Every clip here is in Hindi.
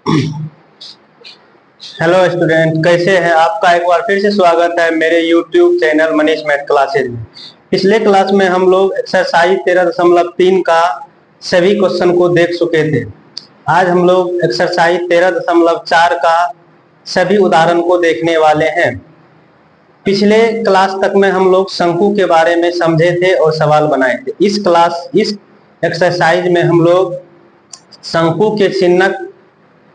हेलो स्टूडेंट, कैसे हैं? आपका एक बार फिर से स्वागत है मेरे YouTube channel Manish math classes में। पिछले क्लास में हम लोग एक्सरसाइज 13.3 का सभी क्वेश्चन को देख चुके थे। आज हम लोग एक्सरसाइज 13.4 का सभी उदाहरण को देखने वाले हैं। पिछले क्लास तक में हम लोग शंकु के बारे में समझे थे और सवाल बनाए थे। इस एक्सरसाइज में हम लोग शंकु के चिन्ह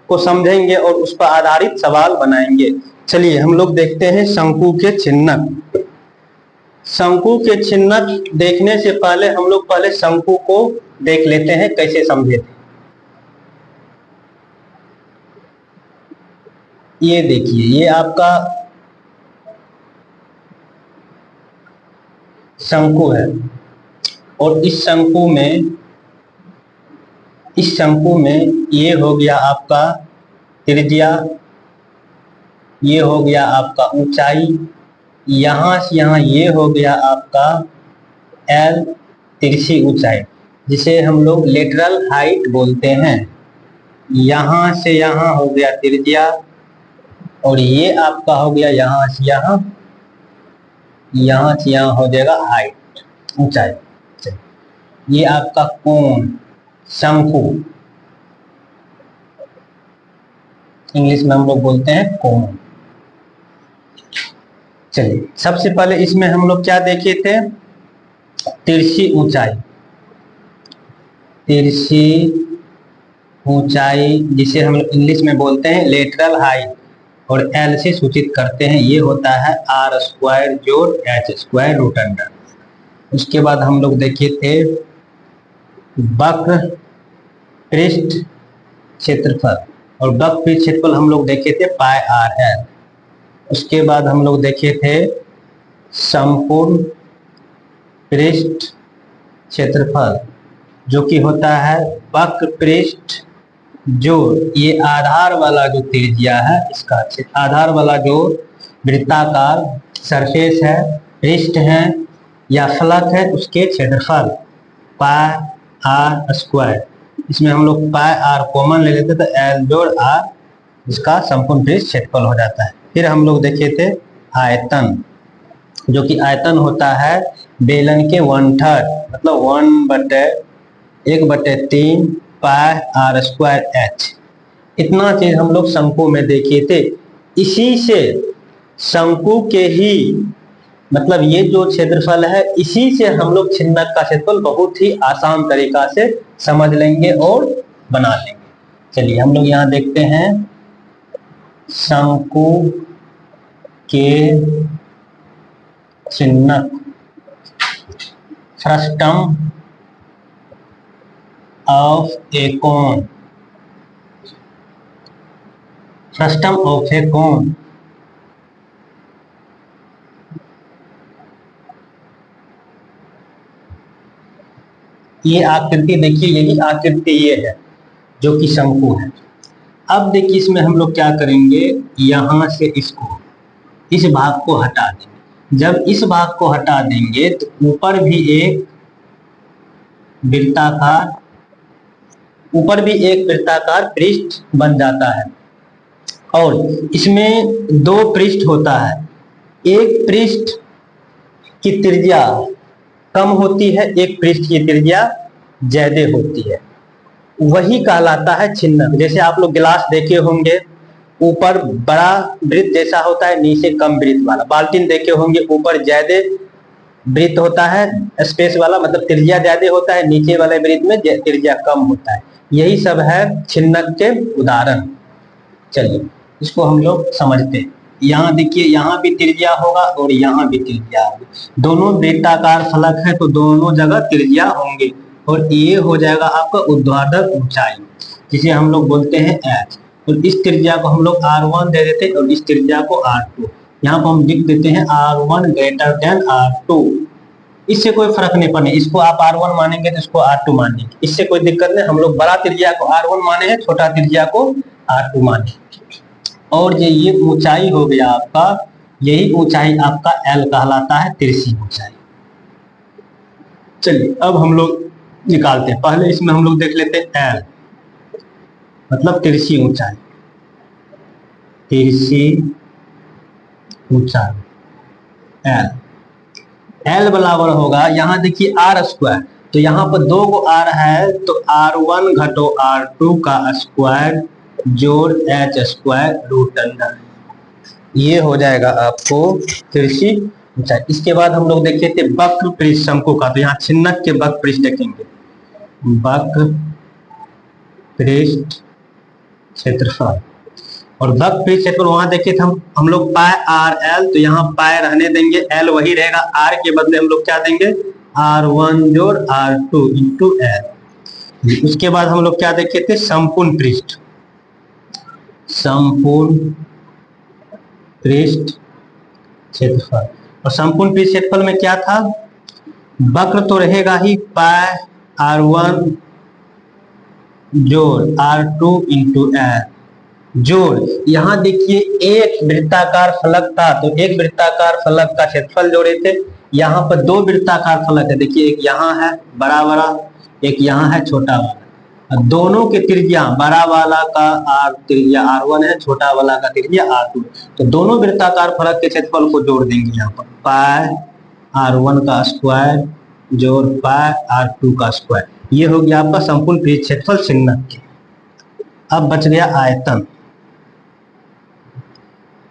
को समझेंगे और उस पर आधारित सवाल बनाएंगे। चलिए हम लोग देखते हैं शंकु के चिन्ह। शंकु के चिन्ह देखने से पहले हम लोग पहले शंकु को देख लेते हैं कैसे समझे थे। ये देखिए, ये आपका शंकु है और इस शंकु में ये हो गया आपका त्रिज्या, ये हो गया आपका ऊंचाई, यहां से यहां ये हो गया आपका एल तिरछी ऊंचाई, जिसे हम लोग लेटरल हाइट बोलते हैं। यहां से यहां हो गया त्रिज्या और ये आपका हो गया यहां से यहां हो जाएगा हाइट, ऊंचाई। ये आपका कोण, शंकु, इंग्लिश में हम लोग बोलते हैं कोण। चलिए सबसे पहले इसमें हम लोग क्या देखे थे? तिरछी ऊंचाई, जिसे हम लोग इंग्लिश में बोलते हैं लेटरल हाइट और एल से सूचित करते हैं। ये होता है आर स्क्वायर जोड़ एच स्क्वायर रूट अंडर। उसके बाद हम लोग देखे थे वक्र पृष्ठ क्षेत्रफल, और वक्र पृष्ठ क्षेत्रफल हम लोग देखे थे पाई आर है। उसके बाद हम लोग देखे थे संपूर्ण पृष्ठ क्षेत्रफल, जो कि होता है वक्र पृष्ठ जोड़ ये आधार वाला जो त्रिज्या है इसका, आधार वाला जो वृत्ताकार सरफेस है, पृष्ठ है या फलक है, उसके क्षेत्रफल पाई आर स्क्वायर। इसमें हम लोग पाई आर कॉमन ले लेते तो एल जोड़ आर, इसका संपूर्ण पृष्ठ क्षेत्रफल हो जाता है। फिर हम लोग देखे थे आयतन, जो कि आयतन होता है बेलन के 1/3 मतलब 1/3 पाई आर स्क्वायर एच। इतना चीज हम लोग शंकु में देखे थे। इसी से शंकु के ही मतलब ये जो क्षेत्रफल है, इसी से हम लोग छिन्नक का क्षेत्रफल बहुत ही आसान तरीका से समझ लेंगे और बना लेंगे। चलिए हम लोग यहाँ देखते हैं शंकु के चिन्हक frustum of a cone, frustum of a cone. ये आकृति देखिए, यही आकृति ये है जो कि शंकु है। अब देखिए इसमें हम लोग क्या करेंगे, यहां से इसको, इस भाग को हटा देंगे। जब इस भाग को हटा देंगे तो ऊपर भी एक वृत्ताकार पृष्ठ बन जाता है और इसमें दो पृष्ठ होता है। एक पृष्ठ की त्रिज्या कम होती है, एक पृष्ठ की त्रिज्या ज्यादा होती है, वही कहलाता है छिन्नक। जैसे आप लोग गिलास देखे होंगे, ऊपर बड़ा वृत्त जैसा होता है, नीचे कम वृत्त वाला। बाल्टीन देखे होंगे, ऊपर ज्यादा वृत्त होता है स्पेस वाला, मतलब त्रिज्या ज्यादा होता है, नीचे वाले वृत्त में त्रिज्या कम होता है। यही सब है छिन्नक के उदाहरण। चलिए इसको हम लोग समझते हैं। यहाँ देखिए, यहाँ भी त्रिज्या होगा और यहाँ भी त्रिज्या होगी। दोनों वृत्ताकार फलक है तो दोनों जगह त्रिज्या होंगे और ये हो जाएगा आपका ऊर्ध्वाधर ऊंचाई, जिसे हम लोग बोलते हैं एच। तो इस त्रिज्या को हम लोग R1 दे देते हैं और इस त्रिज्या को R2। यहाँ पर हम लिख देते हैं R1 ग्रेटर देन R2। इससे कोई फर्क नहीं पड़ने, इसको आप R1 मानेंगे तो इसको R2 मानेंगे, इससे कोई दिक्कत नहीं। हम लोग बड़ा त्रिज्या को R1 माने हैं, छोटा त्रिज्या को R2 माने। और ये ऊंचाई हो गया आपका, यही ऊंचाई आपका L कहलाता है, तिरछी ऊंचाई। चलिए अब हम लोग निकालते हैं। पहले इसमें हम लोग देख लेते हैं L। मतलब तिरछी ऊंचाई, तिरछी ऊंचाई एल। एल बराबर होगा, यहाँ देखिए आर स्क्वायर, तो यहाँ पर दो गो आर है, तो R1 घटो R2 का स्क्वायर जोड़ एच स्क्वायर रूट अंडर, ये हो जाएगा आपको तिरछी ऊंचाई। इसके बाद हम लोग देखे थे वक्र पृष्ठ शंकु का, तो यहाँ छिन्नक के वक्र पृष्ठ देखेंगे, वक्र पृष्ठ क्षेत्रफल। और वक्र पृष्ठ क्षेत्रफल वहां देखे थे हम लोग पाई आर एल, तो यहाँ पाई रहने देंगे, एल वही रहेगा, आर के बदले हम लोग क्या देंगे R1 जोड़ R2 इंटू एल। उसके बाद हम लोग क्या देखे थे संपूर्ण पृष्ठ, संपूर्ण पृष्ठ क्षेत्रफल। और संपूर्ण पृष्ठ क्षेत्रफल में क्या था, वक्र तो रहेगा ही पाई R1 जोड़ R2 इंटू एल, जोड़ यहाँ देखिए एक वृत्ताकार फलक था, तो एक वृत्ताकार फलक का क्षेत्रफल जोड़े थे। यहाँ पर दो वृत्ताकार फलक है, देखिए एक यहाँ है बड़ा वाला, एक यहाँ है छोटा वाला, दोनों के त्रिज्या, बड़ा वाला का आर त्रिज्या R1 है, छोटा वाला का त्रिज्या R2, तो दोनों वृत्ताकार फलक के क्षेत्रफल को जोड़ देंगे यहाँ पर, पाई R1 का स्क्वायर जोड़ पाई R2 का स्क्वायर, ये हो गया आपका संपूर्ण पृष्ठ क्षेत्रफल छिन्नक के। अब बच गया आयतन।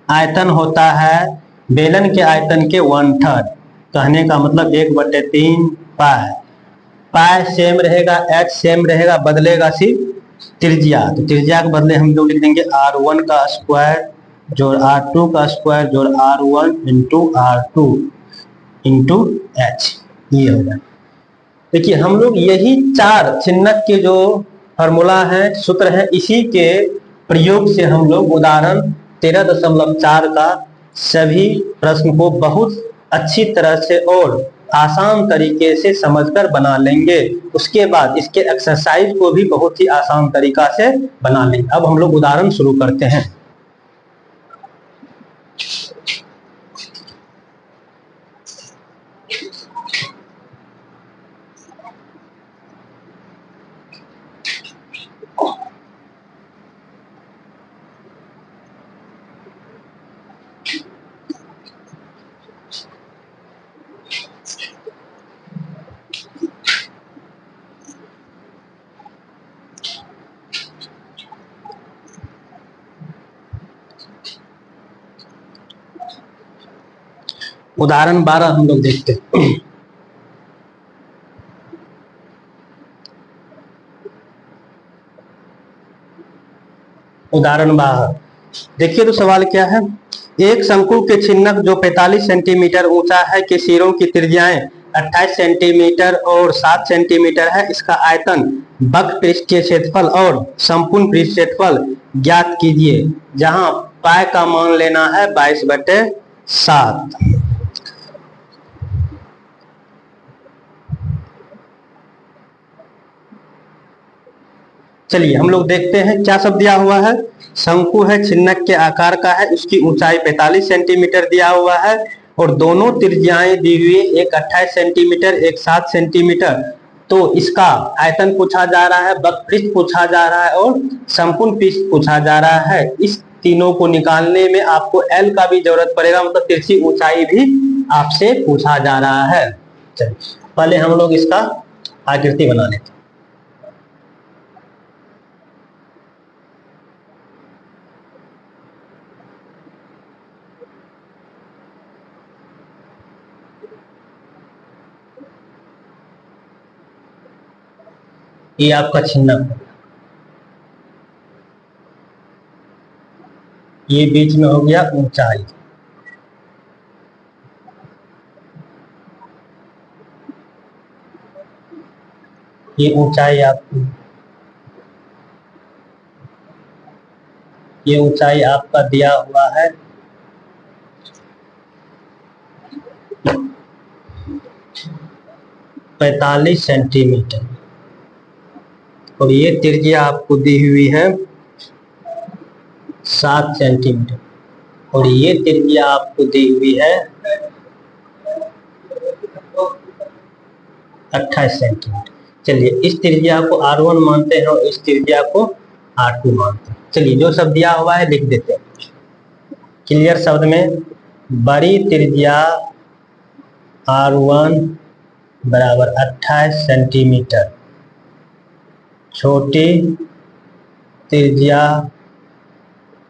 आयतन होता है बेलन के आयतन के 1/3, कहने का मतलब 1/3 पाई। पाई सेम रहेगा, एच सेम रहेगा, बदलेगा सिर्फ त्रिज्या, तो त्रिज्या के बदले हम लोग लिख देंगे R1 का स्क्वायर जोड़ R2 का स्क्वायर जोड़ R1 into R2 into H, ये हो जाए। देखिए हम लोग यही चार छिन्नक के जो फॉर्मूला है, सूत्र है, इसी के प्रयोग से हम लोग उदाहरण 13.4 का सभी प्रश्न को बहुत अच्छी तरह से और आसान तरीके से समझकर बना लेंगे। उसके बाद इसके एक्सरसाइज को भी बहुत ही आसान तरीका से बना लेंगे। अब हम लोग उदाहरण शुरू करते हैं। उदाहरण 12 हम लोग देखते हैं। उदाहरण 12 देखिए, तो सवाल क्या है, एक शंकु के छिन्नक जो 45 सेंटीमीटर ऊंचा है के सिरों की त्रिज्याएं 28 सेंटीमीटर और 7 सेंटीमीटर है, इसका आयतन, वक्र पृष्ठ के क्षेत्रफल और संपूर्ण पृष्ठ क्षेत्रफल ज्ञात कीजिए, जहां पाई का मान लेना है 22/7। चलिए हम लोग देखते हैं क्या सब दिया हुआ है। शंकु है, छिन्नक के आकार का है, उसकी ऊंचाई 45 सेंटीमीटर दिया हुआ है और दोनों त्रिज्याएं दी हुई, एक 28 सेंटीमीटर एक 7 सेंटीमीटर। तो इसका आयतन पूछा जा रहा है, वक्र पृष्ठ पूछा जा रहा है और संपूर्ण पृष्ठ पूछा जा रहा है। इस तीनों को निकालने में आपको एल का भी जरूरत पड़ेगा, मतलब तिरछी ऊंचाई भी आपसे पूछा जा रहा है। चलिए पहले हम लोग इसका आकृति बना लेते हैं। ये आपका छिन्नक है, ये बीच में हो गया ऊंचाई, ये ऊंचाई आपकी, ये ऊंचाई आपका दिया हुआ है 45 सेंटीमीटर और ये त्रिज्या आपको दी हुई है 7 सेंटीमीटर और ये त्रिज्या आपको दी हुई है 28 सेंटीमीटर। चलिए इस त्रिज्या को R1 मानते हैं और इस त्रिज्या को R2 मानते हैं। चलिए जो सब दिया हुआ है लिख देते हैं क्लियर शब्द में। बड़ी त्रिज्या R1 बराबर 28 सेंटीमीटर, छोटी त्रिज्या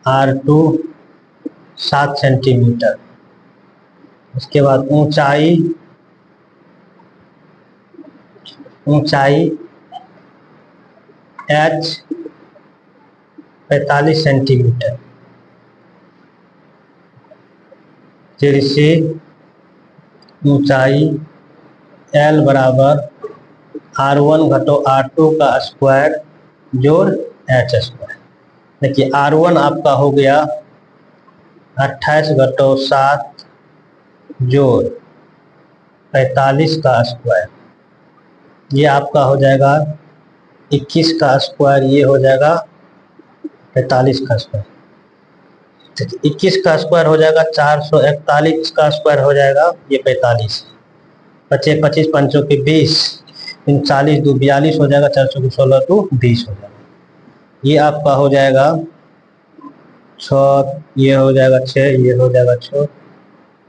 R2 7 सेंटीमीटर। उसके बाद ऊंचाई H 45 सेंटीमीटर। फिर से ऊंचाई L बराबर R1 घटो R2 का स्क्वायर जोड़ H स्क्वायर। देखिए R1 आपका हो गया 28 घटो 7 जोड़ 45 का स्क्वायर, ये आपका हो जाएगा 21 का स्क्वायर, ये हो जाएगा 45 का स्क्वायर। 21 का स्क्वायर हो जाएगा 441 का स्क्वायर हो जाएगा ये 45, 25 25 पंचों के 20, 40 2 42 हो जाएगा, 4 16 2 20 हो जाएगा। ये आपका हो जाएगा 6, ये हो जाएगा 6, ये हो जाएगा 6,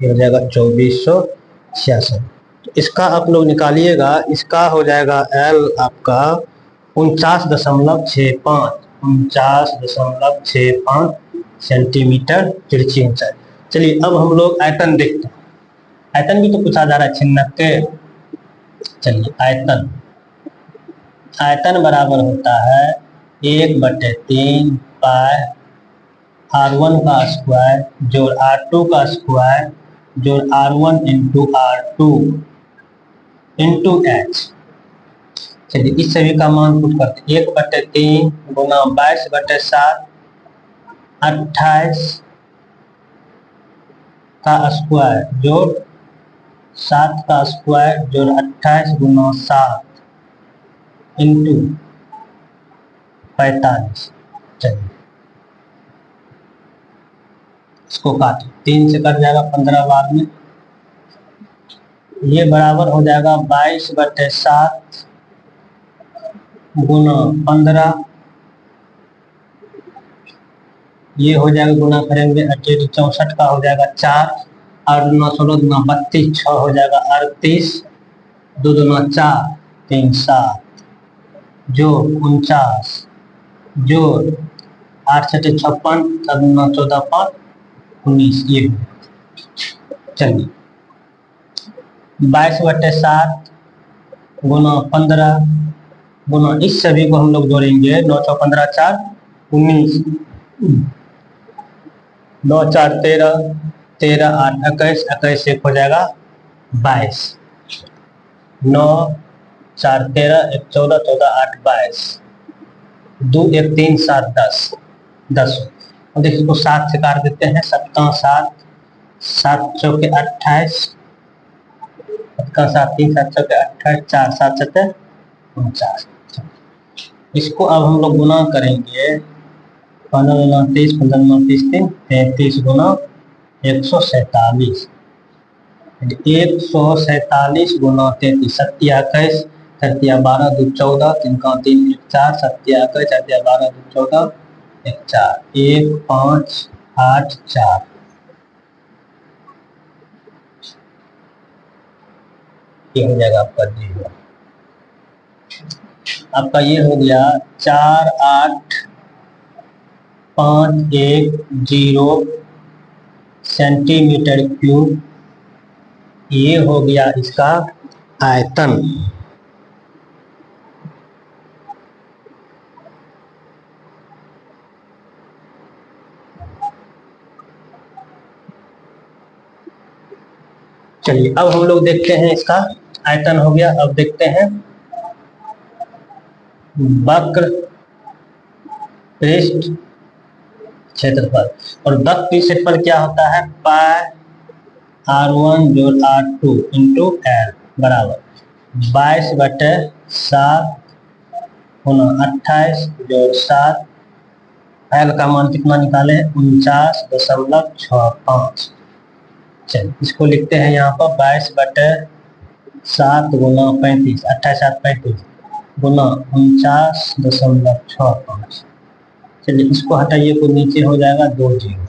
ये हो जाएगा 2466। तो इसका आप लोग निकालिएगा, इसका हो जाएगा L आपका 49.65 सेंटीमीटर तिरछी ऊंचाई। चलिए अब हम लोग आयतन देखते हैं। आयतन भी तो पूछा जा रहा है छिन्नक के। चलिए आयतन बराबर होता है 1/3 पाई R1 का स्क्वायर जोड़ R2 का स्क्वायर जोड़ R1 into R2 into H। चलिए इस सभी का मान पुट करते हैं। 1/3 गुना 22/7 28 का स्क्वायर जोड़ 7 का स्क्वायर जोड़ 28 गुना 7 इंटू 45। चलिए इसको काट 3 से कट जाएगा 15 बार में। ये बराबर हो जाएगा 22/7 गुना 15, ये हो जाएगा गुना करेंगे 64 का हो जाएगा 4 और 9 16 गुना 32 6 हो जाएगा 38, 2 गुना 4 3 7 जो 49 जो 8 6 56 7 9 14 5 19। ये चलिए 22/7 गुना 15 गुना इस सभी को हम लोग जोड़ेंगे 9 6 15 4 19, 9 4 13 13 8 21 21 1 हो जाएगा 22, 9 4 13 1 14 14 8 22, 2 1 3 7 10 10। और देखिए इसको 7 से काट देते हैं। 7 7 7 चौके 28, 7 7 3 7 चौके 28 4 7 7 49। इसको अब हम लोग गुना करेंगे 15 गुना 30 15 गुना 30 3 33 गुना 147, 147 गुना 33 7 21 7 12 2 14 3 3 1 4 7 21 7 12 2 14 1 4 1 5 8 4। ये हो जाएगा आपका 0। आपका ये हो गया 4 8 5 1 0 सेंटीमीटर क्यूब। ये हो गया इसका आयतन। चलिए अब हम लोग देखते हैं, इसका आयतन हो गया। अब देखते हैं वक्र पृष्ठ क्षेत्रफल। और वक्र पृष्ठ क्षेत्रफल क्या होता है? पाई R1 जोड़ R2 इंटू L बराबर 22/7 गुना 28 जोड़ 7। L का मान कितना निकाले? 49.65। चलिए इसको लिखते हैं यहाँ पर 22/7 गुना 35 28 7 35 गुना 49.65। चलिए इसको हटाइए तो नीचे हो जाएगा 2 जीरो,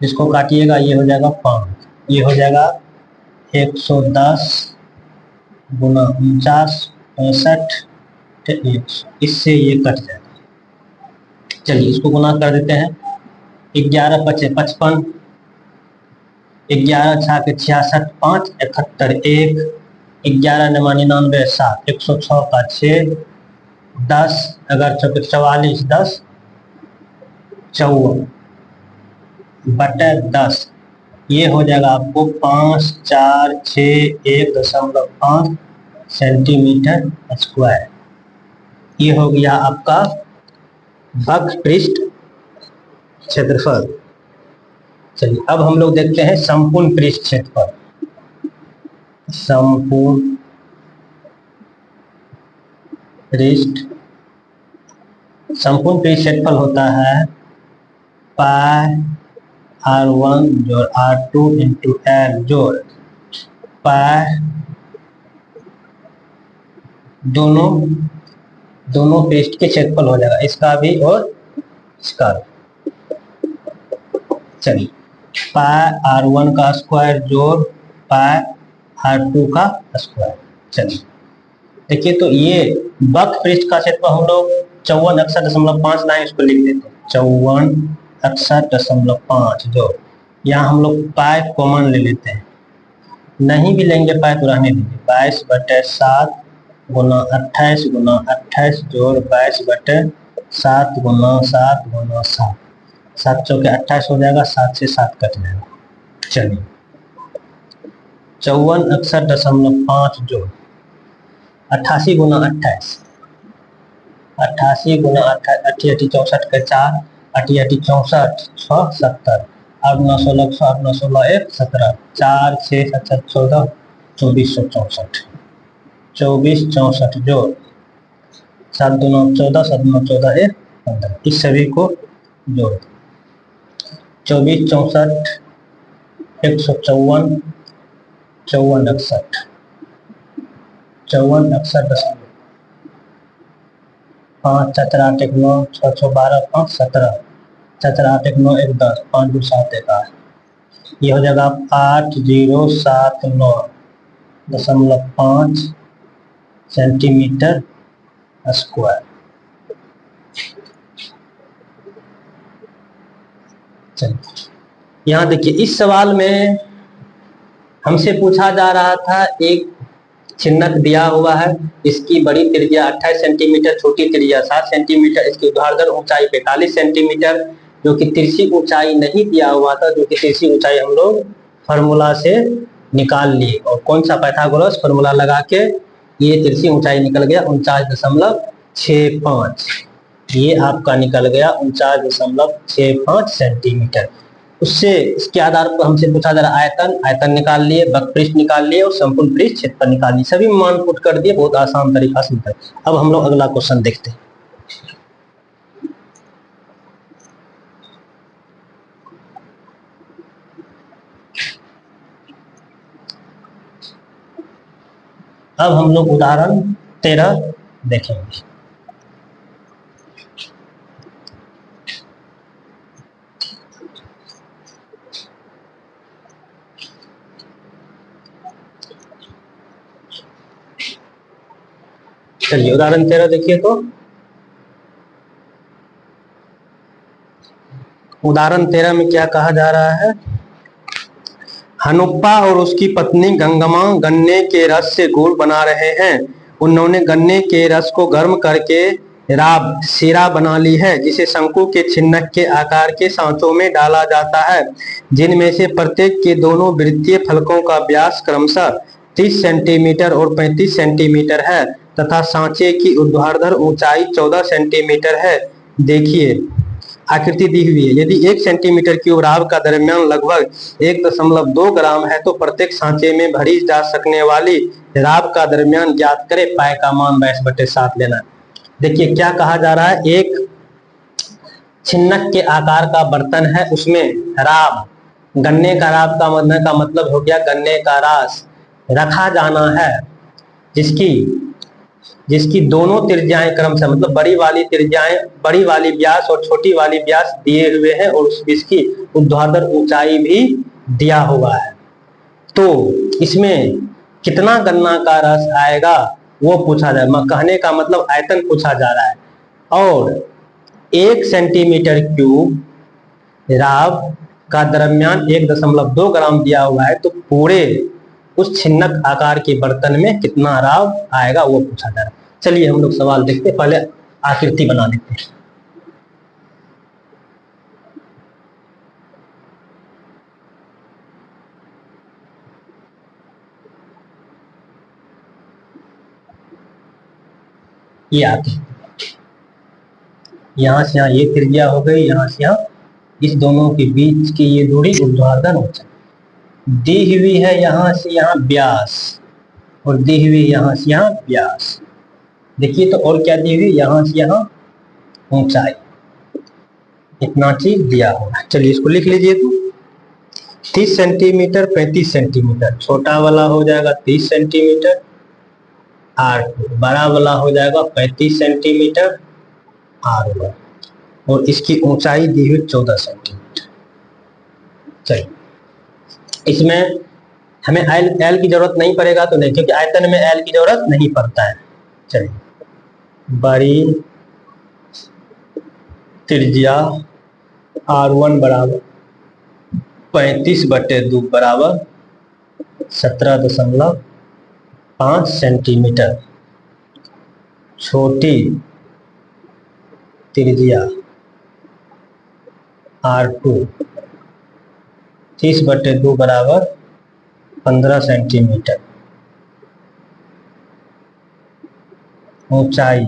इसको काटिएगा ये हो जाएगा 5, ये हो जाएगा 110 गुना 49 65 100, इससे ये कट जाएगा। चलिए इसको गुना कर देते हैं, 11 पचे 55, 11 छा के 66, 5 71 1, 11 9 99 7, 106 का 6, 10 अगर 44 10 54 बटे 10, ये हो जाएगा आपको 546.1.5 सेंटीमीटर स्क्वायर। ये हो गया आपका वक्र पृष्ठ क्षेत्रफल। चलिए अब हम लोग देखते हैं संपूर्ण पृष्ठ क्षेत्रफल। संपूर्ण पृष्ठ क्षेत्रफल होता है पाई R1 जोड़ R2 इंटू L जोड़ पाई दोनों पृष्ठ के क्षेत्रफल हो जाएगा, इसका भी और इसका भी। चलिए पाई R1 का स्क्वायर जोड़ पाई R2 का स्क्वायर। चलिए देखिए तो ये वक्र पृष्ठ का क्षेत्रफल हम लोग 54 61.5 इसको लिख देते हैं, 54 61.5 जो यहाँ हम लोग पाई कॉमन ले लेते हैं, नहीं भी लेंगे पाई तो रहने दीजिए, 22 बटे 7 गुना 28 गुना 28 जोड़ 22 बटे 7 गुना 7 गुना 7, 7 चौके 28 हो जाएगा, 7 से 7 कट जाएगा। चलिए 54 61.5 जोड़ 88 गुना 28, 88 गुना 28, 88 64 के 4, 88 64 6 70, 8 9 16 8 9 16 1 17, 4 6 7 14 2464, 2464 जोड़ 7 2 14 7 9 14 1 15, इस सभी को जोड़ 24 64 154 54 61 54 61 5 4 8 1 9 6 6 12 5 17, 4 8 1 9 1 10, 5 2 7 1 8, ये हो जाएगा 8079.5 सेंटीमीटर स्क्वायर। चलिए यहाँ देखिए इस सवाल में हमसे पूछा जा रहा था, एक चिन्हक दिया हुआ है, इसकी बड़ी त्रिज्या 28 सेंटीमीटर, छोटी त्रिज्या 7 सेंटीमीटर, इसकी ऊर्ध्वाधर ऊंचाई 45 सेंटीमीटर, जो कि तिरछी ऊंचाई नहीं दिया हुआ था, जो कि तिरछी ऊंचाई हम लोग फार्मूला से निकाल लिए, और कौन सा पाइथागोरस फार्मूला लगा के ये तिरछी ऊंचाई निकल गया 49.65, ये आपका निकल गया 49.65 सेंटीमीटर। उससे इसके आधार पर हमसे पूछा जा रहा आयतन निकाल लिए, वक्र पृष्ठ निकाल लिए और संपूर्ण पृष्ठ क्षेत्रफल निकाल लिए, सभी मान पुट कर दिए, बहुत आसान तरीका से निकल। अब हम लोग अगला क्वेश्चन देखते हैं। अब हम लोग उदाहरण 13 देखेंगे। चलिए उदाहरण 13 देखिए तो उदाहरण 13 में क्या कहा जा रहा है, हनुप्पा और उसकी पत्नी गंगम्मा गन्ने के रस से गुड़ बना रहे हैं। उन्होंने गन्ने के रस को गर्म करके राब सिरा बना ली है, जिसे शंकु के छिन्नक के आकार के सांचों में डाला जाता है, जिनमें से प्रत्येक के दोनों वृत्तीय फलकों का व्यास क्रमशः 30 सेंटीमीटर और 35 सेंटीमीटर है तथा सांचे की ऊर्ध्वाधर ऊंचाई 14 सेंटीमीटर है। देखिए आकृति दी हुई है, यदि 1 सेंटीमीटर की राब का द्रव्यमान लगभग 1.2 ग्राम है तो प्रत्येक सांचे में भरी जा सकने वाली राब का द्रव्यमान ज्ञात करें, पाई का मान 22/7 लेना। देखिए क्या कहा जा रहा है, एक छिन्नक के आकार का बर्तन है, उसमें राब, गन्ने का राब का मतलब हो गया गन्ने का रस रखा जाना है, जिसकी जिसकी दोनों त्रिज्याएं क्रमशः, मतलब बड़ी वाली त्रिज्याएं, बड़ी वाली व्यास और छोटी वाली व्यास दिए हुए हैं और इसकी ऊर्ध्वाधर ऊंचाई भी दिया हुआ है। तो इसमें कितना गन्ना का रस आएगा वो पूछा जाए, कहने का मतलब आयतन पूछा जा रहा है। और 1 सेंटीमीटर क्यूब राव का द्रव्यमान 1.2 ग्राम दिया हुआ है, तो पूरे उस छिन्नक आकार के बर्तन में कितना राव आएगा वो पूछा जा रहा है। चलिए हम लोग सवाल देखते हैं, पहले आकृति बना लेते हैं। ये आकृति, यहां से यहां ये त्रिज्या हो गई, यहां से यहां, इस दोनों के बीच की ये दूरी ऊर्ध्वाधर ऊंचाई दी हुई है, यहां से यहां व्यास और दी हुई यहां से यहां व्यास। देखिए तो और क्या दी हुई, यहां से यहां ऊंचाई, इतना चीज दिया हुआ है। चलिए इसको लिख लीजिए। तो 30 सेंटीमीटर 35 सेंटीमीटर, छोटा वाला हो जाएगा 30 सेंटीमीटर, R2 बड़ा वाला हो जाएगा 35 सेंटीमीटर R1, और इसकी ऊंचाई दी हुई 14 सेंटीमीटर। चलिए इसमें हमें एल की जरूरत नहीं पड़ेगा तो नहीं, क्योंकि आयतन में एल की जरूरत नहीं पड़ता है। चलिए बड़ी त्रिज्या R1 बराबर 35/2 बराबर 17.5 सेंटीमीटर, छोटी त्रिज्या R2 30/2 बराबर 15 सेंटीमीटर, ऊंचाई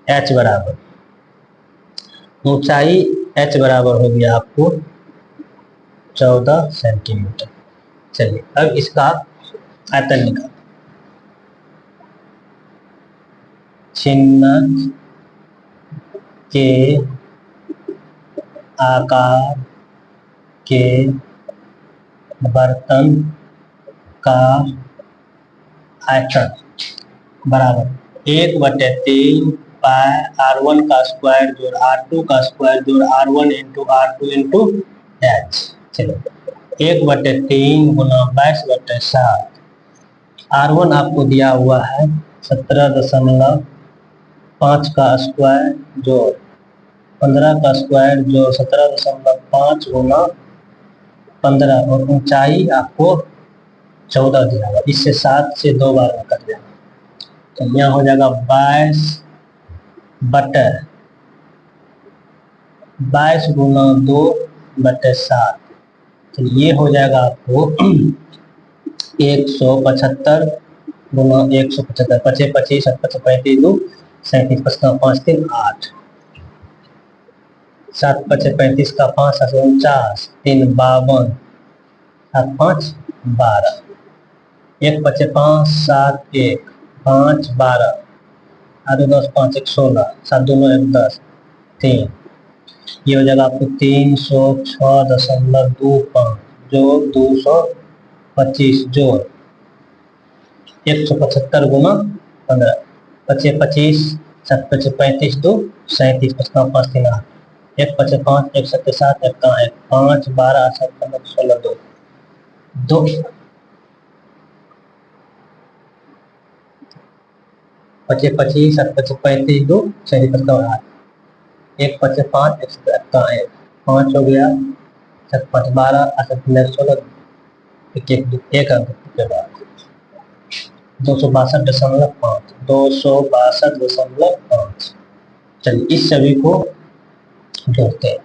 h बराबर, ऊंचाई h बराबर हो गया आपको 14 सेंटीमीटर। चलिए अब इसका आयतन निकाल। छिन्नक के आकार के बर्तन का आयतन बराबर 1/3 पाई R1 का स्क्वायर जोड़ R2 का स्क्वायर जोड़ R1 into R2 into H। चलो 1/3 गुना 22/7, R1 आपको दिया हुआ है 17.5 का स्क्वायर जोड़ 15 का स्क्वायर जो 17.5 गुना 15, और ऊंचाई आपको 14 दिया हुआ, इससे 7 से 2 बार में कट जाएगा। तो यहाँ हो जाएगा 22 गुना 2/7, तो ये हो जाएगा आपको 175 गुना 175, 25 25 7 35 2 37 5 5 3 8, 7 5 35 का 5 7 49 3 52 7 5 12, 1 5 5 7 1 5 12, 8 10 5 1 16, 7 2 9 1 10 3, ये हो जाएगा आपको 306.25 जो 225 जो 175 गुना 15, 25 25 7 25 35 2 37 55 5 3 8, 1 5 5 1 7 7 1 5 12 7 15 16 2 2 25 25 7 25 35 2 37 55 8, 1 5 5 1 7 1 5 हो गया, 7 5 12 7 15 16 एक अंक के बाद 262.5 262.5। चलिए इस सभी को जोड़ते हैं।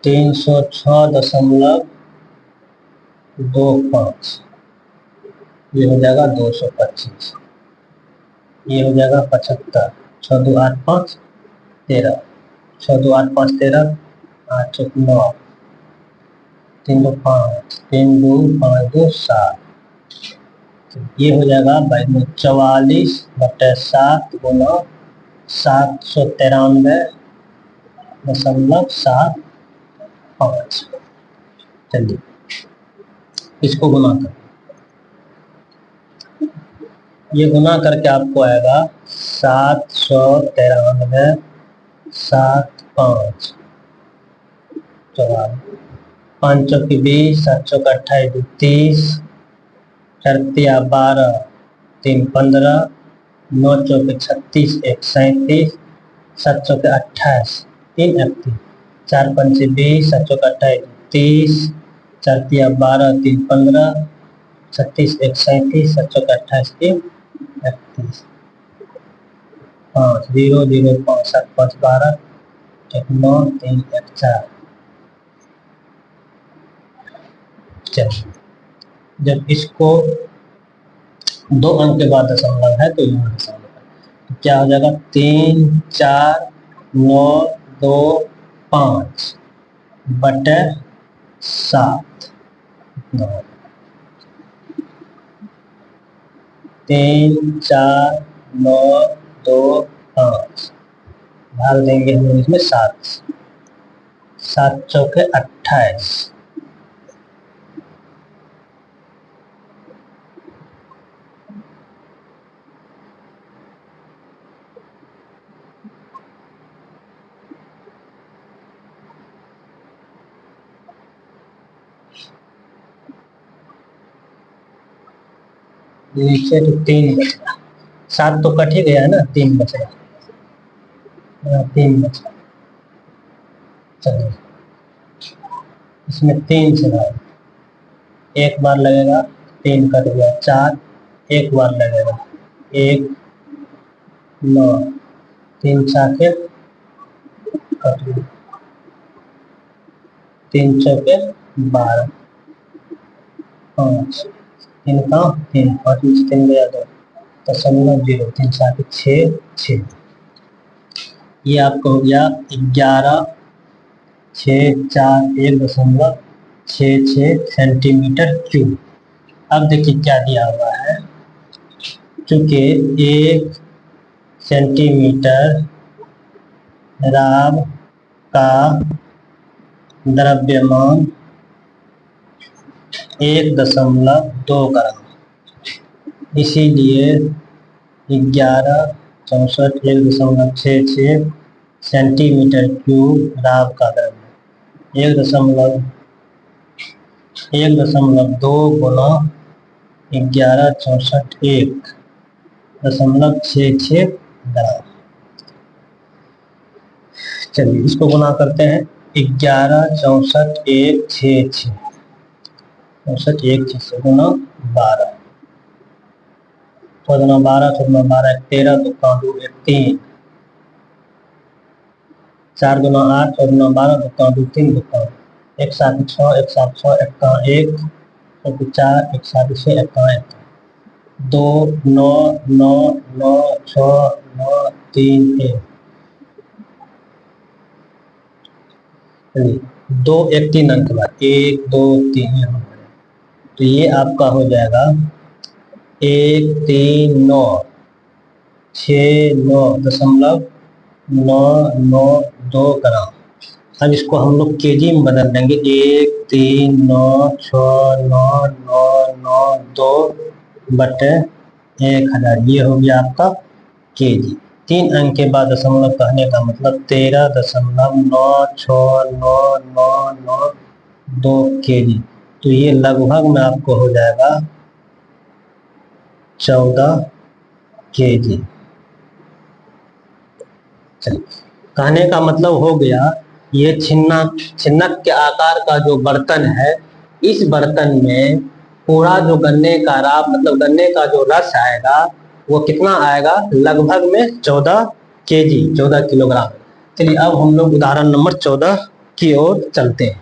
306.25, ये हो जाएगा 225, ये हो जाएगा 75, 6 2 8 5 13, 6 2 8 5 13, 8 1 9, 3 2 5 3 2 5 2 7, ये हो जाएगा 44/7 गुना 793.75। चलिए इसको गुना कर ये गुना करके आपको आएगा 793, 7 5 54, 5 चौकी 20, 7 चौका 28, 30, 4 तिया 12, 3 15, 9 चौके 36, 1 37, 7 चौके 28, 3 31, 4 पंचे 20, 7 चौका 28, 30, 4 तिया 12, 3 15, 36, 1 37, 7 चौका 28, 3 31, 5 0 0 5 7 5 12, 1 9 3 1 4। चलिए, जब इसको 2 अंक के बाद दशमलव है तो यहाँ दशमलव है, तो क्या हो जाएगा 3 4 9 2 5 बटे 7, 3 4 9 2 5 भाग देंगे हम लोग इसमें 7, 7 चौके 28, नीचे तो 3 बच रहा, 7 तो कट ही गया है ना, 3 बच रहा, 3 बच रहा। चलिए, इसमें 3 से भाग, एक बार लगेगा 3 कट गया, 4 एक बार लगेगा 1 9, 3 छाके कट गया, 3 चौके 12, 5 3 का 3, 5 में से 3 गया 2, 0.0, 3 7 6 6। ये आपको हो गया 11 6 4 1.66 सेंटीमीटर क्यूब। अब देखिए क्या दिया हुआ है, चूंकि 1 सेंटीमीटर राब का द्रव्यमान 1.2 ग्राम, इसीलिए 11 64 1.66 सेंटीमीटर क्यूब राब का द्रव्य 1.2 गुना 11 64 1.66 ग्राम। चलिए इसको गुना करते हैं, 11 64 166 64 1 से गुना 12, 14 12 14 12 13 2 2 1 3, 4 2 8 14 12 2 2 3 2 1 7 6 1 7 6 1 1 4 1 7 6 1 1 2 9 9 9 6 9 3 1। 2 1 3 अंक बाद 1 2 3 यहाँ, तो ये आपका हो जाएगा 1 3 9 6 9.992 ग्राम। अब इसको हम लोग केजी में बदल देंगे, 1 3 9 6 9 9 9 2 बटे 1000, ये हो गया आपका केजी। 3 अंक के बाद दशमलव कहने का मतलब 13.96992 केजी, तो ये लगभग में आपको हो जाएगा 14 केजी। कहने का मतलब हो गया, ये छिन्नक के आकार का जो बर्तन है, इस बर्तन में पूरा जो गन्ने का राब मतलब गन्ने का जो रस आएगा वो कितना आएगा, लगभग में 14 केजी 14 किलोग्राम। चलिए अब हम लोग उदाहरण नंबर 14 की ओर चलते हैं।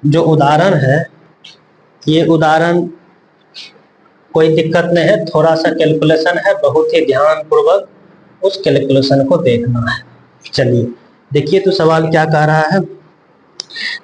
जो उदाहरण है, ये उदाहरण कोई दिक्कत नहीं है, थोड़ा सा कैलकुलेशन है, बहुत ही ध्यान पूर्वक उस कैलकुलेशन को देखना है। चलिए देखिए तो सवाल क्या कह रहा है,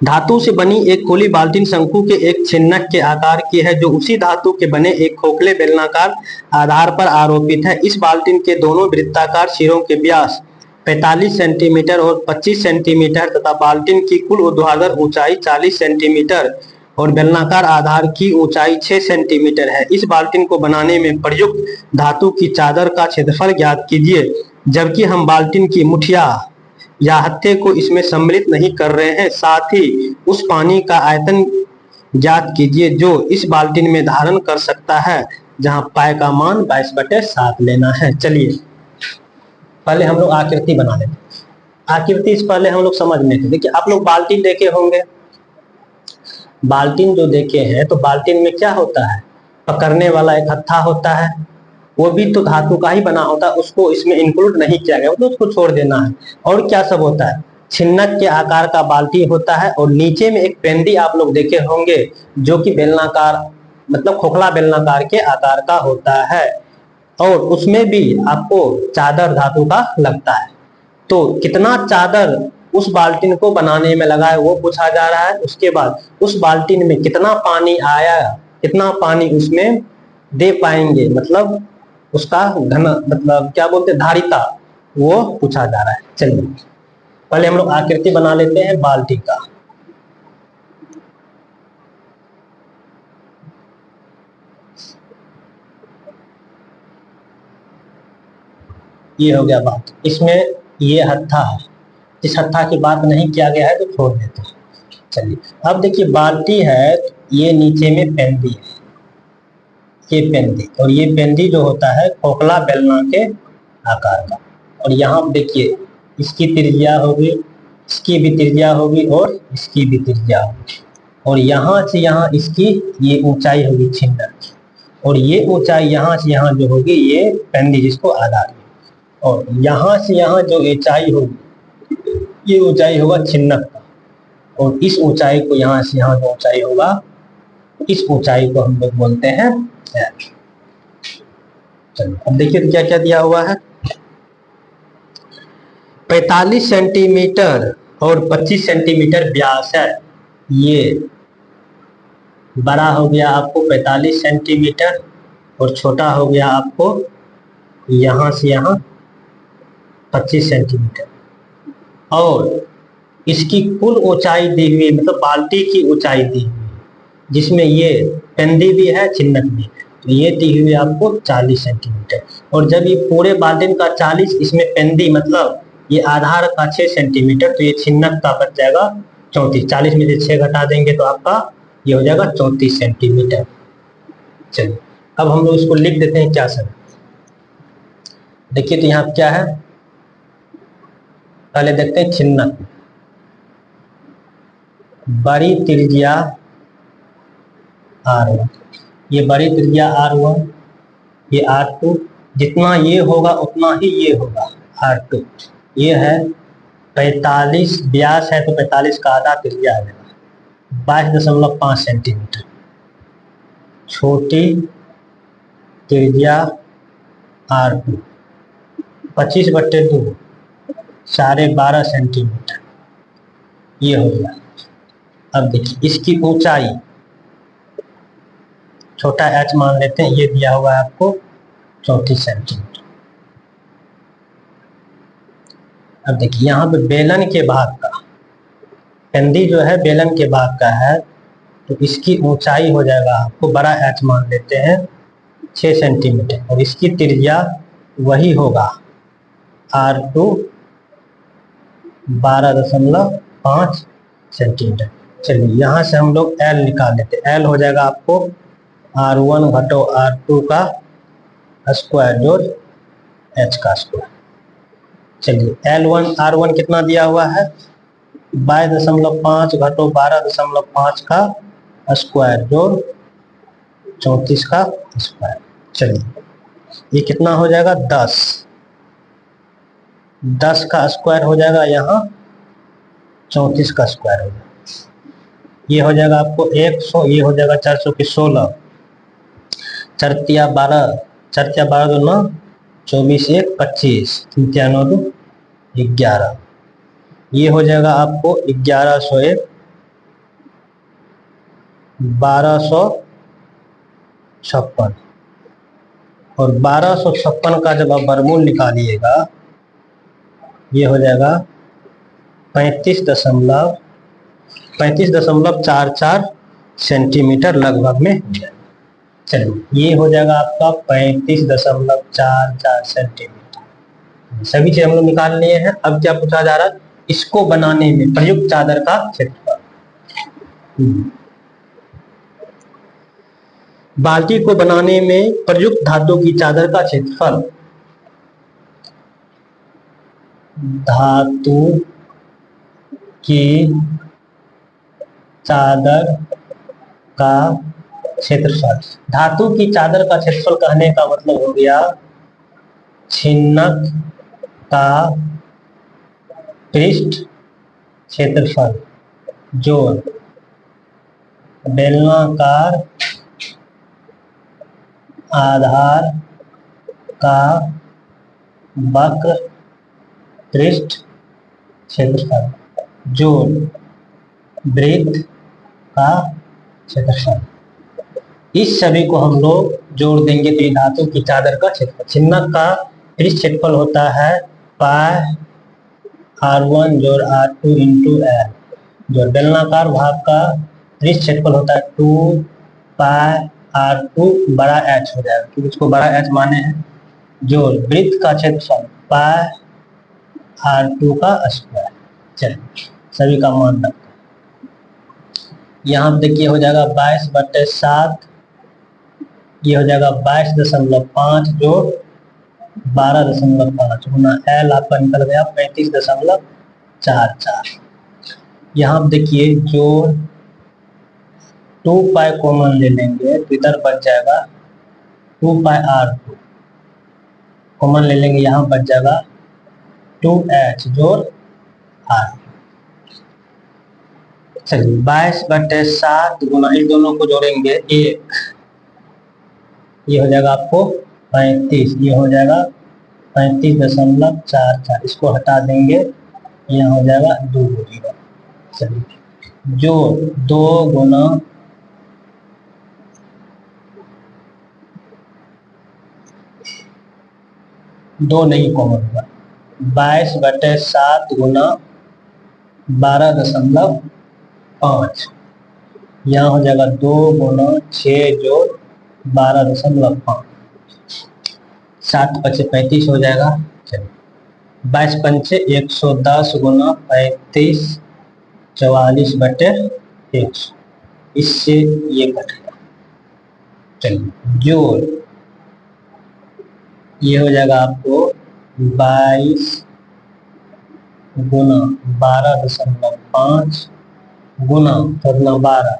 धातु से बनी एक खुली बाल्टीन शंकु के एक छिन्नक के आकार की है जो उसी धातु के बने एक खोखले बेलनाकार आधार पर आरोपित है। इस बाल्टीन के दोनों वृत्ताकार सिरों के व्यास 45 सेंटीमीटर और 25 सेंटीमीटर तथा बाल्टीन की कुल ऊर्ध्वाधर ऊंचाई 40 सेंटीमीटर और बेलनाकार आधार की ऊंचाई 6 सेंटीमीटर है। इस बाल्टीन को बनाने में प्रयुक्त धातु की चादर का क्षेत्रफल ज्ञात कीजिए, जबकि हम बाल्टीन की मुठिया या हत्थे को इसमें सम्मिलित नहीं कर रहे हैं। साथ ही उस पानी का आयतन ज्ञात कीजिए जो इस बाल्टीन में धारण कर सकता है, जहां पाए का मान 22/7 लेना है। चलिए पहले हम लोग आकृति बना लेते हैं। आकृति से पहले हम लोग समझ लेते। देखिए आप लोग बाल्टीन देखे होंगे, बाल्टीन जो देखे हैं तो बाल्टीन में क्या होता है, पकड़ने वाला एक हत्था होता है, वो भी तो धातु का ही बना होता है, उसको इसमें इंक्लूड नहीं किया गया, तो उसको छोड़ देना है। और क्या सब होता है, छिन्नक के आकार का बाल्टी होता है और नीचे में एक पेंदी आप लोग देखे होंगे जो कि बेलनाकार मतलब खोखला बेलनाकार के आकार का होता है और उसमें भी आपको चादर धातु का लगता है। तो कितना चादर उस बाल्टीन को बनाने में लगा है वो पूछा जा रहा है। उसके बाद उस बाल्टीन में कितना पानी आया, कितना पानी उसमें दे पाएंगे, मतलब उसका घन मतलब क्या बोलते हैं धारिता, वो पूछा जा रहा है। चलिए पहले हम लोग आकृति बना लेते हैं बाल्टी का। ये हो गया बात, इसमें ये हत्था है, इस हत्था की बात नहीं किया गया है तो छोड़ देते हैं। चलिए अब देखिए बाल्टी है, ये नीचे में पेंदी है, ये पेंदी, और ये पेंदी जो होता है खोखला बेलना के आकार का। और यहाँ देखिए इसकी त्रिज्या होगी, इसकी भी त्रिज्या होगी और इसकी भी त्रिज्या होगी, और यहाँ से यहाँ इसकी ये ऊंचाई होगी छिन्नक, और ये ऊंचाई यहाँ से यहाँ जो होगी ये पेंदी जिसको आधार, और यहाँ से यहाँ जो ऊंचाई होगी ये ऊंचाई होगा छिन्नक का, और इस ऊंचाई को यहाँ से यहाँ जो ऊंचाई होगा इस ऊंचाई को हम लोग बोलते हैं एच। चलिए अब देखिए तो क्या क्या दिया हुआ है, 45 सेंटीमीटर और 25 सेंटीमीटर व्यास है। ये बड़ा हो गया आपको 45 सेंटीमीटर और छोटा हो गया आपको यहाँ से यहाँ 25 सेंटीमीटर, और इसकी कुल ऊंचाई दी हुई मतलब बाल्टी की ऊंचाई दी हुई जिसमें ये पेंदी भी है छिन्नक भी, तो ये दी हुई आपको 40 सेंटीमीटर। और जब ये पूरे बाल्टीन का 40, इसमें पेंदी मतलब ये आधार का 6 सेंटीमीटर, तो ये छिन्नक का बच जाएगा 34। 40 में से 6 घटा देंगे तो आपका ये हो जाएगा 34 सेंटीमीटर। चलिए अब हम लोग इसको लिख देते हैं क्या सर। देखिए तो यहाँ क्या है, पहले देखते हैं छिन्नक, बड़ी त्रिज्या R1, ये बड़ी त्रिज्या R1, ये R2, जितना ये होगा उतना ही ये होगा R2। ये है 45 व्यास है तो 45 का आधा त्रिज्या आ जाएगा 22.5 सेंटीमीटर। छोटी त्रिज्या R2 25/2 12.5 सेंटीमीटर, ये हो गया। अब देखिए इसकी ऊंचाई छोटा h मान लेते हैं, ये दिया हुआ है आपको 34 सेंटीमीटर। अब देखिए यहाँ पे बेलन के भाग का, पेंदी जो है बेलन के भाग का है, तो इसकी ऊंचाई हो जाएगा आपको बड़ा h मान लेते हैं 6 सेंटीमीटर, और इसकी त्रिज्या वही होगा R2 12.5 सेंटीमीटर। चलिए यहाँ से हम लोग L निकाल लेते हैं। L हो जाएगा आपको R1 घटो R2 का स्क्वायर जोड़ H का स्क्वायर। चलिए L1 R1 कितना दिया हुआ है 22.5 घटो 12.5 का स्क्वायर जोड़ 34 का स्क्वायर। चलिए ये कितना हो जाएगा 10 का स्क्वायर हो जाएगा, यहाँ 34 का स्क्वायर हो जाएगा, ये हो जाएगा आपको 100, ये हो जाएगा 400 की 16, 4×12 2 9, 24 1 25, 3 9 2 11, ये हो जाएगा आपको 1101 1256 और 1256 का जब आप वर्गमूल निकालिएगा ये हो जाएगा 35.44 सेंटीमीटर लगभग में हो जाएगा। चलिए ये हो जाएगा आपका 35.44 सेंटीमीटर। सभी चीज हम लोग निकाल लिए हैं। अब क्या पूछा जा रहा है, इसको बनाने में प्रयुक्त चादर का क्षेत्रफल। बाल्टी को बनाने में प्रयुक्त धातु की चादर का क्षेत्रफल। धातु की चादर का क्षेत्रफल। धातु की चादर का क्षेत्रफल कहने का मतलब हो गया छिन्नक का पृष्ठ क्षेत्रफल जो बेलनाकार आधार का वक्र पृष्ठ क्षेत्रफल जो वृत्त का क्षेत्रफल। इस सभी को हम लोग जोड़ देंगे तो धातु की चादर का क्षेत्रफल। छिन्नक का पृष्ठ क्षेत्रफल होता है पाई R1 जोड़ R2 इंटू L। जो बेलनाकार भाग का पृष्ठ क्षेत्रफल होता है 2 पाई R2 बड़ा H हो जाएगा क्योंकि इसको बड़ा H माने हैं। जो वृत्त का क्षेत्रफल पाई R2 का स्क्वायर। चलिए सभी का मान रखते हैं। यहाँ देखिए हो जाएगा 22/7, ये हो जाएगा 22.5 जो 12.5 गुना L आपका निकल गया 35.44। यहाँ देखिए जो 2 पाई कॉमन ले लेंगे तो इधर बच जाएगा 2 पाई R2 कॉमन ले लेंगे, यहाँ बच जाएगा 2H जोड़ R। चलिए 22/7 गुना इन दोनों को जोड़ेंगे 1, ये हो जाएगा आपको 35, ये हो जाएगा 35.44। इसको हटा देंगे, यहाँ हो जाएगा 2 0। चलिए जो 2 गुना 2 नहीं कॉमन होगा, 22/7 गुना 12.5, यहाँ हो जाएगा 2 गुना 6 जोड़ 12.5, 7 5 35 हो जाएगा। चलिए 22 पंचे 110 गुना 35 44/100, इससे ये कट गया। चलिए जोड़ ये हो जाएगा आपको 22 गुना 12.5 गुना 14 12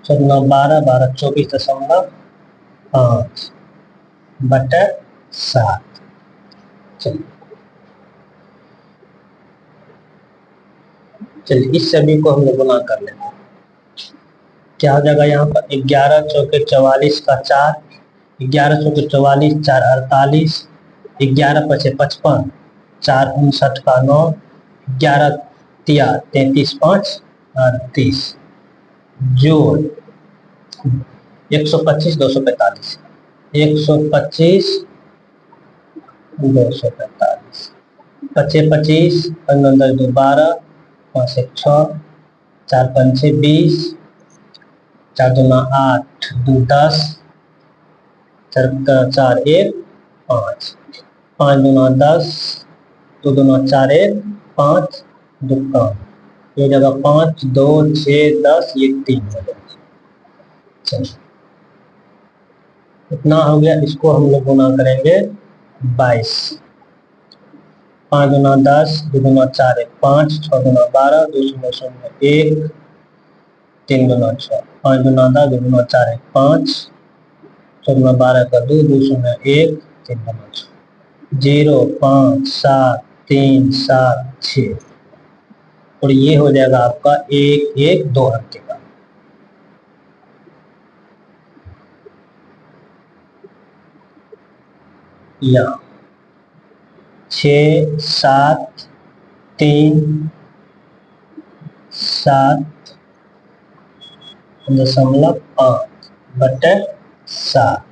24.5/7। चलिए इस सभी को हम लोग गुना कर लेते हैं। क्या हो जाएगा यहाँ पर 11 चौके 44 का 4, 11 चौके 44, 4 48, 11 पचे 55, 4 59 का 9, 11 तिया 33 5 30 जोड़ 125 245, 125 245, 25 25 15 2 12 5 1 6 4 5 20 4 2 8 2 10 4 1 5 5 2 10 2 2 4 1 5 2 ये जगह 5 2 6 10 ये 3 हो जाएगा। चलिए इतना हो गया, इसको हम लोग गुना करेंगे 22, 5 2 10 2 2 4 1 5 6 2 12 2 0 0 1 3 2 6 5 2 10 2 2 4 1 5 6 2 12 का 2 2 0 1 3 2 6 0 5 7 3 7 6 और ये हो जाएगा आपका 1 1 2 अंक के बाद। यहाँ 6 7 3 7 0.5/7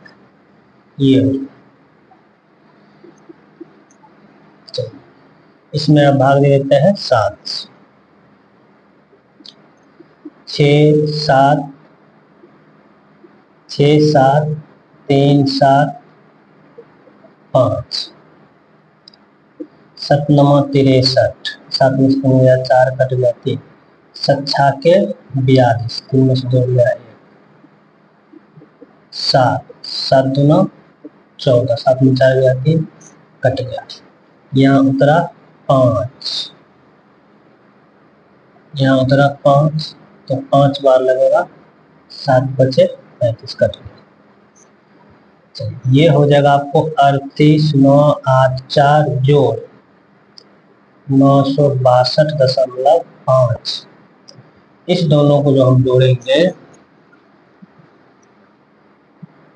ये। इसमें अब भाग दे देते हैं 7, 6 7 6 7 3 7 5 7 9 63 7 में से 4 कट गया 3 7 के 42 3 में से 2 गया 1 7 7 2 14 7 में 4 गया 3 कट गया। यहाँ उतरा 5, यहाँ उतरा 5 तो 5 बार लगेगा 7 बचे 35 कट गया। ये हो जाएगा आपको 38 9 8 4 जोड़ 962.5। इस दोनों को जो हम जोड़ेंगे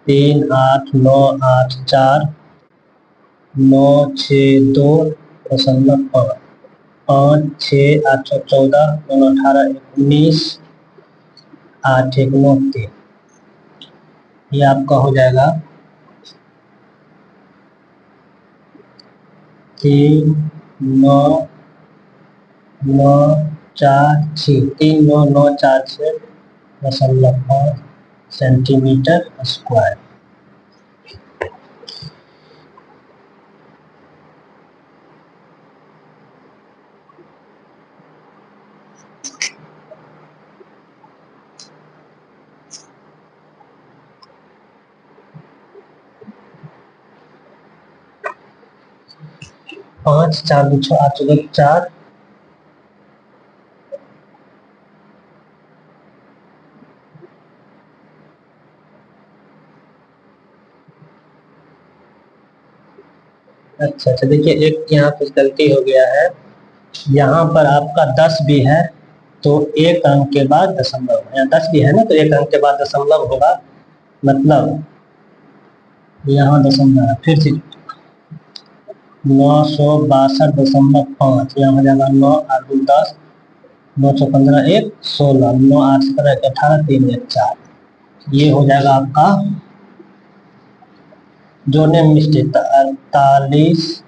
3 8 9 8 4 9 6 2.5 5 6 8 14 9 18 19 8 1 9 3। ये आपका हो जाएगा 3 9 9 4 6 3 9 9 4 6.5 सेंटीमीटर स्क्वायर। पाँच 4 2 6 8 2 4 अच्छा देखिए एक यहाँ पे गलती हो गया है। यहाँ पर आपका 10 भी है तो एक अंक के बाद दशमलव, यहाँ 10 भी है ना तो एक अंक के बाद दशमलव होगा, मतलब यहाँ दशमलव है। फिर से 962.5 यहाँ हो जाएगा 9 8 2 10 9 6 15 1 16 9 8 17 18 3 1 4। ये हो जाएगा आपका जोड़ने में मिस्टेक था 48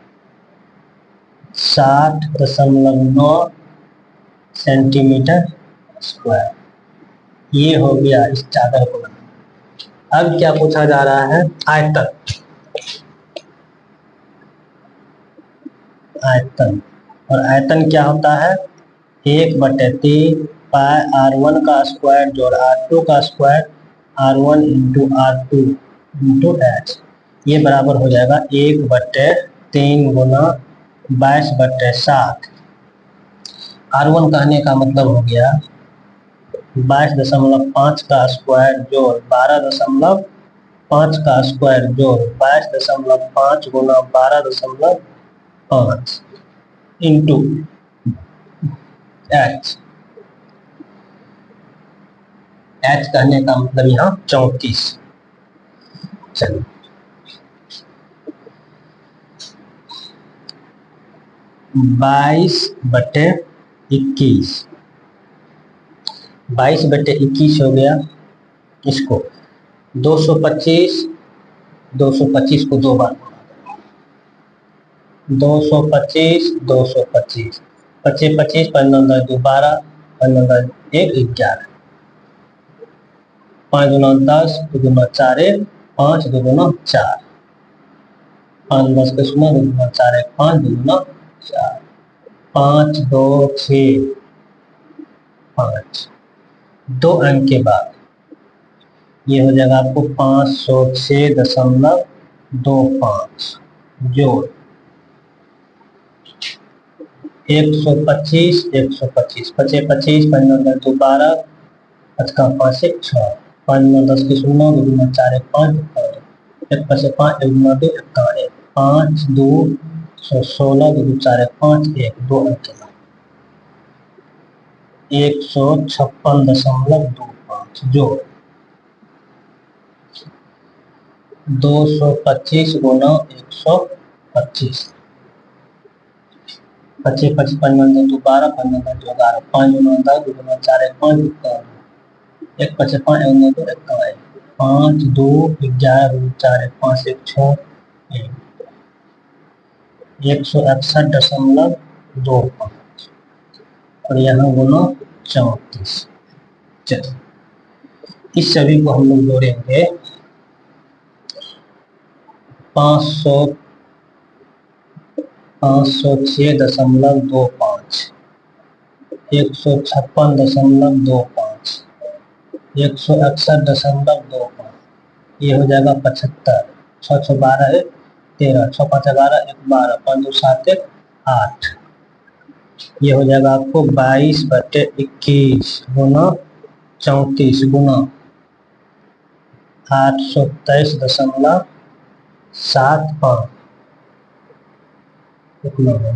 60.9 सेंटीमीटर स्क्वायर। ये हो गया इस चादर को। अब क्या पूछा जा रहा है, आयतन। आयतन और आयतन क्या होता है 1/3 पाई r1 का स्क्वायर जोड़ r2 का square r1 into r2 into h। ये बराबर हो जाएगा 1/3 गुना 22/7। r1 कहने का मतलब हो गया 22.5 का स्क्वायर जोड़ 12.5 का स्क्वायर जोड़ 22.5 गुना 12.5 इंटू h। h कहने का मतलब यहाँ 34। चलिए 22/21 22/21 हो गया। इसको 225 को 2 बार 225 225 25 25 15 2 12 15 1 11 5 2 10 2 2 4 1 5 2 2 4 5 10 के 0 2 2 4 1 5 2 2 4 5 2 6 5 2 अंक के बाद ये हो जाएगा आपको 506.25 जोड़ 125 125 25 25 15 2 12 5 का 5 1 6 5 9 10 के 0 2 2 4 1 5 1 5 5 1 9 2 1 5 2 16 2 2 4 1 5 1 2 अंक के बाद 156.25 जोड़ 225 गुना 125 25 25 15 2 12 15 2 11 5 9 10 2 9 4 1 5 एक 5 5 1 2 1 5 2 11 4 1 5 1 6 161.25 और यहाँ गुना 34। चलिए इस सभी को हम लोग जोड़ेंगे 506.25 156.25 161.25 ये हो जाएगा 75। 6 6 12 1 13 6 5 11 1 12 5 2 7 1 8 ये हो जाएगा आपको 22/21 गुना 34 गुना 823.75 इतना होगा।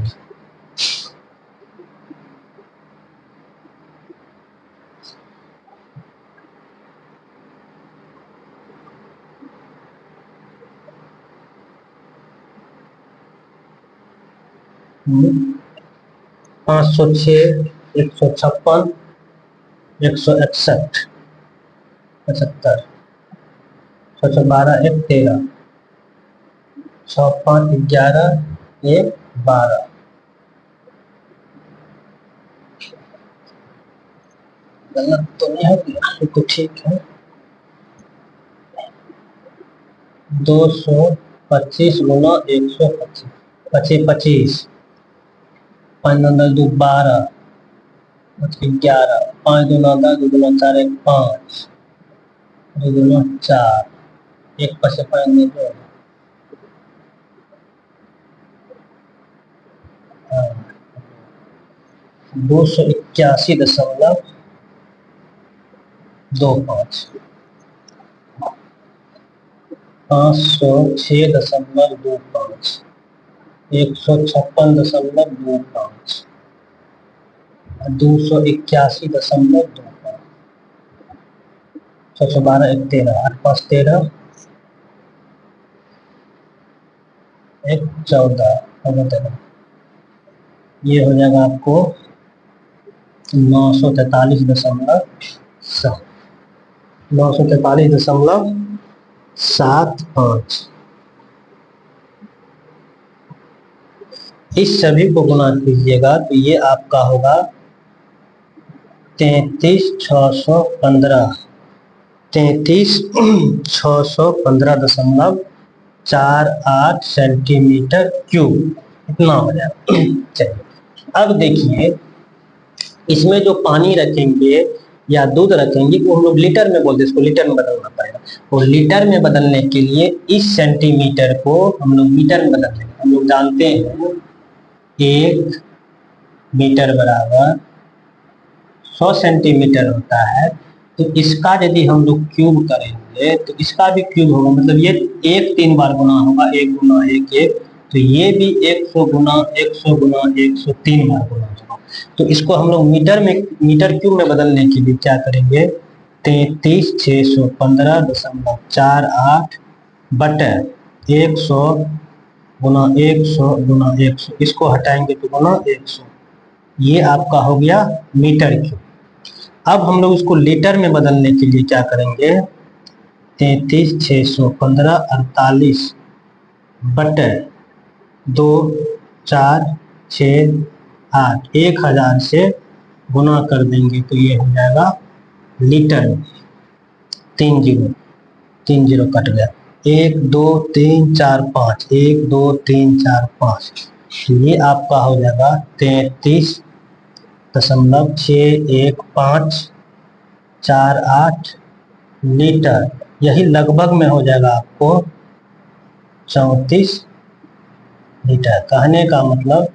हम्म, 506 156 161 75 6 6 12 1 13 6 5 11 1 12 गलत तो नहीं है तो ठीक है। 225 गुना 125 25 5 9 10 2 12 11 5 2 9 10 2 2 4 1 5 2 2 4 1 5 5 2 281.25 506.25 156.25 281.25 612 1 13 8 5 13 1 14 ये हो जाएगा आपको 943.75। इस सभी को गुणा कीजिएगा तो ये आपका होगा 33,615.48 सेंटीमीटर क्यूब इतना हो जाएगा। चलिए अब देखिए इसमें जो पानी रखेंगे या दूध रखेंगे वो हम लोग लीटर में बोलते हैं, इसको लीटर में बदलना पड़ेगा। और लीटर में बदलने के लिए इस सेंटीमीटर को हम लोग मीटर में बदल देंगे। हम लोग जानते हैं 1 मीटर बराबर 100 सेंटीमीटर होता है। तो इसका यदि हम लोग क्यूब करेंगे तो इसका भी क्यूब होगा, मतलब ये 1 3 बार गुना होगा, 1 गुना 1 1, तो ये भी 100 गुना 100 गुना 100 3 बार गुना होगा। तो इसको हम लोग मीटर क्यूब में बदलने के लिए क्या करेंगे 33,615.48 बटे 100 गुना 100 गुना 100, इसको हटाएंगे तो गुना 100, ये आपका हो गया मीटर क्यूब। अब हम लोग इसको लीटर में बदलने के लिए क्या करेंगे 33,615.48 बटे 2 4 6 8 1000 से गुना कर देंगे तो ये हो जाएगा लीटर में। 3 जीरो कट गया, 1 2 3 4 5 1 2 3 4 5, ये आपका हो जाएगा 33.61548 लीटर। यही लगभग में हो जाएगा आपको 34 लीटर। कहने का मतलब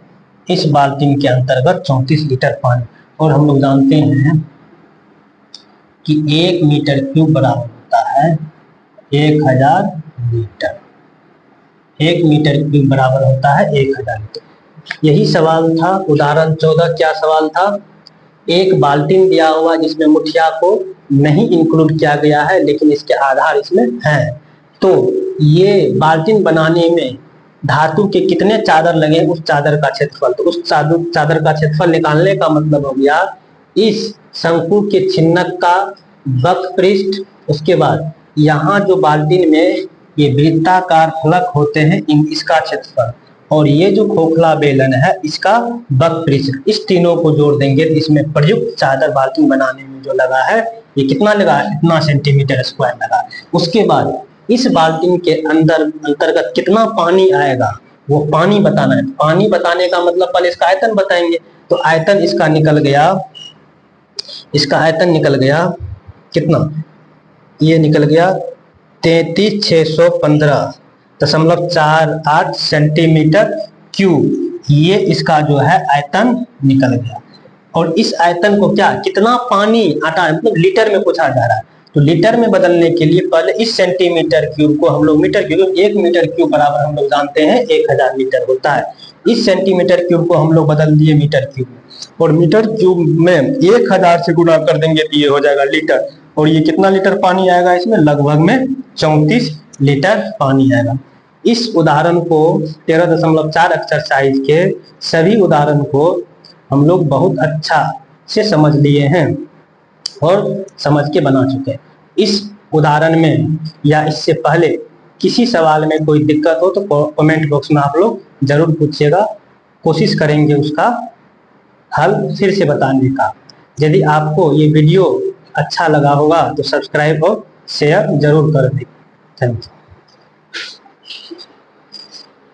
इस बाल्टी के अंतर्गत 34 लीटर पानी। और हम लोग जानते हैं कि 1 मीटर क्यूब बराबर होता है 1000 लीटर। 1 मीटर क्यूब बराबर होता है 1000 लीटर। यही सवाल था उदाहरण 14। क्या सवाल था, एक बाल्टी दिया हुआ जिसमें मुठिया को नहीं इंक्लूड किया गया है लेकिन इसके आधार इसमें हैं। तो ये बाल्टी बनाने में धातु के कितने चादर लगे उस चादर का क्षेत्रफल। तो उस चादर का क्षेत्रफल निकालने का मतलब हो गया इस शंकु के छिन्नक का बक पृष्ठ, उसके बाद यहाँ जो बाल्टी में ये वृत्ताकार फलक होते हैं इसका क्षेत्रफल, और ये जो खोखला बेलन है इसका बक पृष्ठ, इस तीनों को जोड़ देंगे तो इसमें प्रयुक्त चादर बाल्टी बनाने में जो लगा है ये कितना लगा है, इतना सेंटीमीटर स्क्वायर लगा। उसके बाद इस बाल्टी के अंतर्गत कितना पानी आएगा वो पानी बताना है। पानी बताने का मतलब पहले इसका आयतन बताएंगे, तो आयतन इसका निकल गया, इसका आयतन निकल गया कितना, ये निकल गया 33,615.48 सेंटीमीटर क्यूब, ये इसका जो है आयतन निकल गया। और इस आयतन को क्या कितना पानी आता है मतलब लीटर में पूछा जा रहा है, तो लीटर में बदलने के लिए पहले इस सेंटीमीटर क्यूब को हम लोग मीटर क्यूब, 1 मीटर क्यूब बराबर हम लोग जानते हैं 1000 लीटर होता है। इस सेंटीमीटर क्यूब को हम लोग बदल दिए मीटर क्यूब में, और मीटर क्यूब में 1000 से गुणा कर देंगे तो ये हो जाएगा लीटर, और ये कितना लीटर पानी आएगा इसमें, लगभग में 34 लीटर पानी आएगा। इस उदाहरण को 13.4 एक्सरसाइज के सभी उदाहरण को हम लोग बहुत अच्छा से समझ लिए हैं और समझ के बना चुके हैं। इस उदाहरण में या इससे पहले किसी सवाल में कोई दिक्कत हो तो कमेंट बॉक्स में आप लोग जरूर पूछिएगा, कोशिश करेंगे उसका हल फिर से बताने का। यदि आपको ये वीडियो अच्छा लगा होगा तो सब्सक्राइब और शेयर जरूर कर दें। Thank you.